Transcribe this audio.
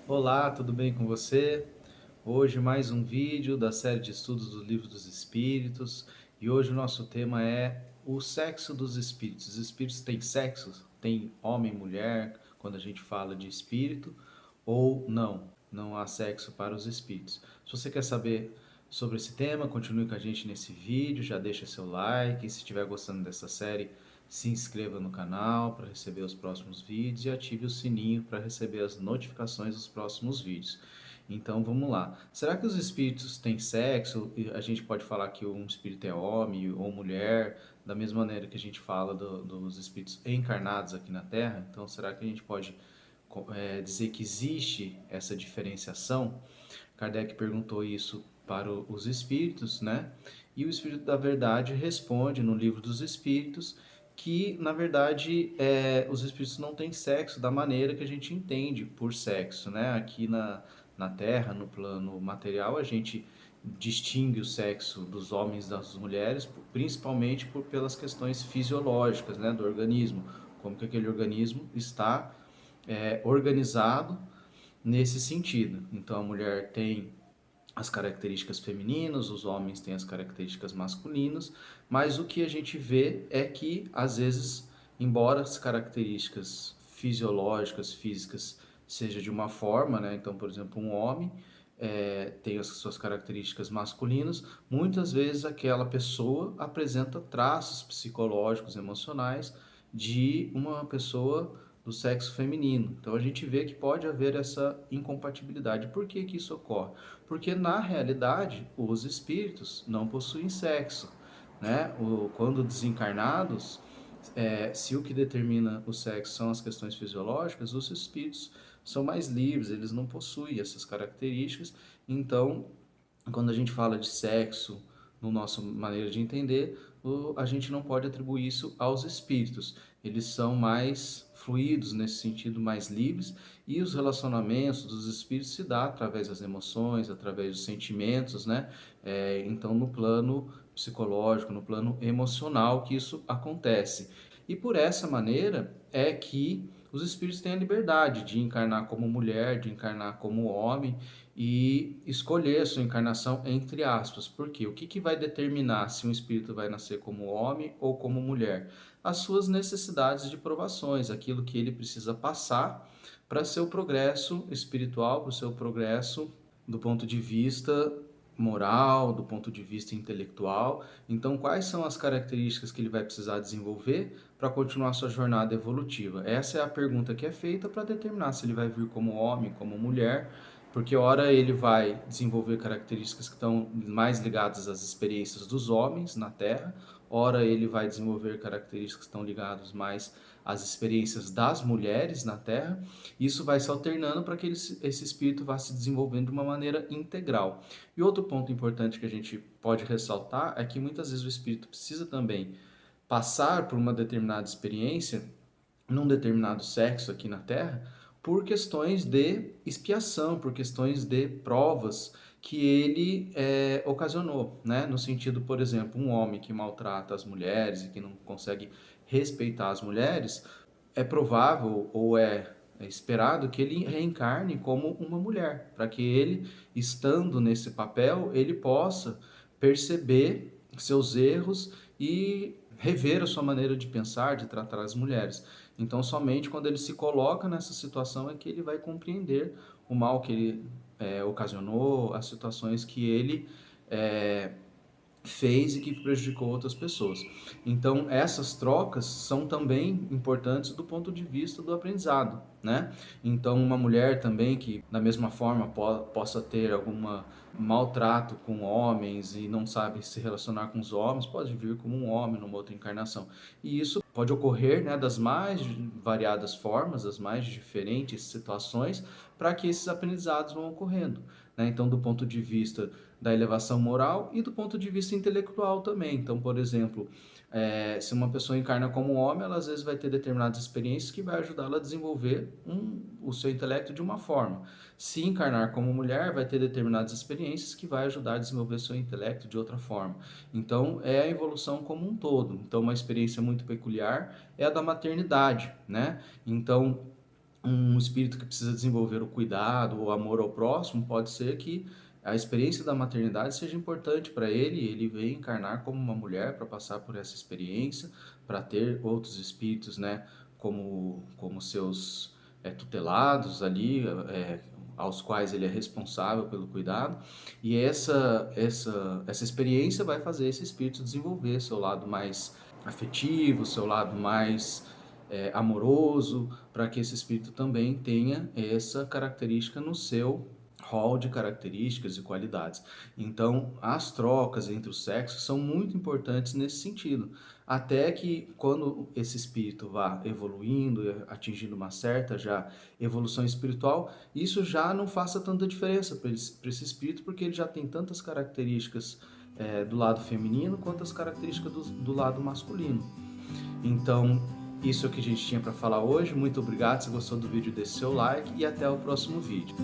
Olá, tudo bem com você? Hoje mais um vídeo da série de estudos do Livro dos Espíritos e hoje o nosso tema é o sexo dos espíritos. Os espíritos têm sexo? Tem homem e mulher quando a gente fala de espírito ou não? Não há sexo para os espíritos. Se você quer saber sobre esse tema, continue com a gente nesse vídeo, já deixa seu like, e se estiver gostando dessa série, se inscreva no canal para receber os próximos vídeos e ative o sininho para receber as notificações dos próximos vídeos. Então vamos lá. Será que os espíritos têm sexo? E a gente pode falar que um espírito é homem ou mulher, da mesma maneira que a gente fala dos espíritos encarnados aqui na Terra? Então será que a gente pode dizer que existe essa diferenciação? Kardec perguntou isso para os espíritos, né? E o Espírito da Verdade responde no Livro dos Espíritos que, na verdade, os espíritos não têm sexo da maneira que a gente entende por sexo, né? Aqui na Terra, no plano material, a gente distingue o sexo dos homens das mulheres, principalmente pelas questões fisiológicas, né, do organismo, como que aquele organismo está organizado nesse sentido. Então, a mulher tem as características femininas, os homens têm as características masculinas, mas o que a gente vê é que, às vezes, embora as características fisiológicas, físicas, seja de uma forma, né? Então, por exemplo, um homem tem as suas características masculinas, muitas vezes aquela pessoa apresenta traços psicológicos, emocionais de uma pessoa do sexo feminino. Então a gente vê que pode haver essa incompatibilidade. Por que que isso ocorre? Porque na realidade os espíritos não possuem sexo, né? Quando desencarnados, se o que determina o sexo são as questões fisiológicas, os espíritos são mais livres, eles não possuem essas características. Então, quando a gente fala de sexo, no nossa maneira de entender, a gente não pode atribuir isso aos espíritos. Eles são mais fluidos nesse sentido, mais livres, e os relacionamentos dos espíritos se dá através das emoções, através dos sentimentos, né? Então, no plano psicológico, no plano emocional, que isso acontece. E por essa maneira é que os espíritos têm a liberdade de encarnar como mulher, de encarnar como homem e escolher a sua encarnação entre aspas. Por quê? O que, que vai determinar se um espírito vai nascer como homem ou como mulher? As suas necessidades de provações, aquilo que ele precisa passar para seu progresso espiritual, para o seu progresso do ponto de vista moral, do ponto de vista intelectual. Então, quais são as características que ele vai precisar desenvolver para continuar sua jornada evolutiva? Essa é a pergunta que é feita para determinar se ele vai vir como homem, como mulher, porque ora ele vai desenvolver características que estão mais ligadas às experiências dos homens na Terra, ora ele vai desenvolver características que estão ligadas mais às experiências das mulheres na Terra. Isso vai se alternando para que esse espírito vá se desenvolvendo de uma maneira integral. E outro ponto importante que a gente pode ressaltar é que muitas vezes o espírito precisa também passar por uma determinada experiência num determinado sexo aqui na Terra por questões de expiação, por questões de provas que ele ocasionou, né? No sentido, por exemplo, um homem que maltrata as mulheres e que não consegue respeitar as mulheres, é provável ou é esperado que ele reencarne como uma mulher, para que ele, estando nesse papel, ele possa perceber seus erros e rever a sua maneira de pensar, de tratar as mulheres. Então, somente quando ele se coloca nessa situação é que ele vai compreender o mal que ele ocasionou, as situações que ele é, fez e que prejudicou outras pessoas. Então, essas trocas são também importantes do ponto de vista do aprendizado, né? Então, uma mulher também que, da mesma forma, possa ter algum maltrato com homens e não sabe se relacionar com os homens, pode vir como um homem numa outra encarnação. E isso pode ocorrer, né, das mais variadas formas, das mais diferentes situações, para que esses aprendizados vão ocorrendo, né? Então, do ponto de vista da elevação moral e do ponto de vista intelectual também. Então, por exemplo, se uma pessoa encarna como homem, ela às vezes vai ter determinadas experiências que vai ajudá-la a desenvolver o seu intelecto de uma forma. Se encarnar como mulher, vai ter determinadas experiências que vai ajudar a desenvolver seu intelecto de outra forma. Então, é a evolução como um todo. Então, uma experiência muito peculiar é a da maternidade, né? Então, um espírito que precisa desenvolver o cuidado, o amor ao próximo, pode ser que a experiência da maternidade seja importante para ele, e ele vem encarnar como uma mulher para passar por essa experiência, para ter outros espíritos, né, como seus tutelados ali, aos quais ele é responsável pelo cuidado, e essa experiência vai fazer esse espírito desenvolver seu lado mais afetivo, seu lado mais amoroso, para que esse espírito também tenha essa característica no seu rol de características e qualidades. Então, as trocas entre os sexos são muito importantes nesse sentido, até que quando esse espírito vá evoluindo, atingindo uma certa já evolução espiritual, isso já não faça tanta diferença para esse espírito, porque ele já tem tantas características do lado feminino quanto as características do lado masculino. Então, isso é o que a gente tinha para falar hoje. Muito obrigado. Se gostou do vídeo, deixe seu like e até o próximo vídeo.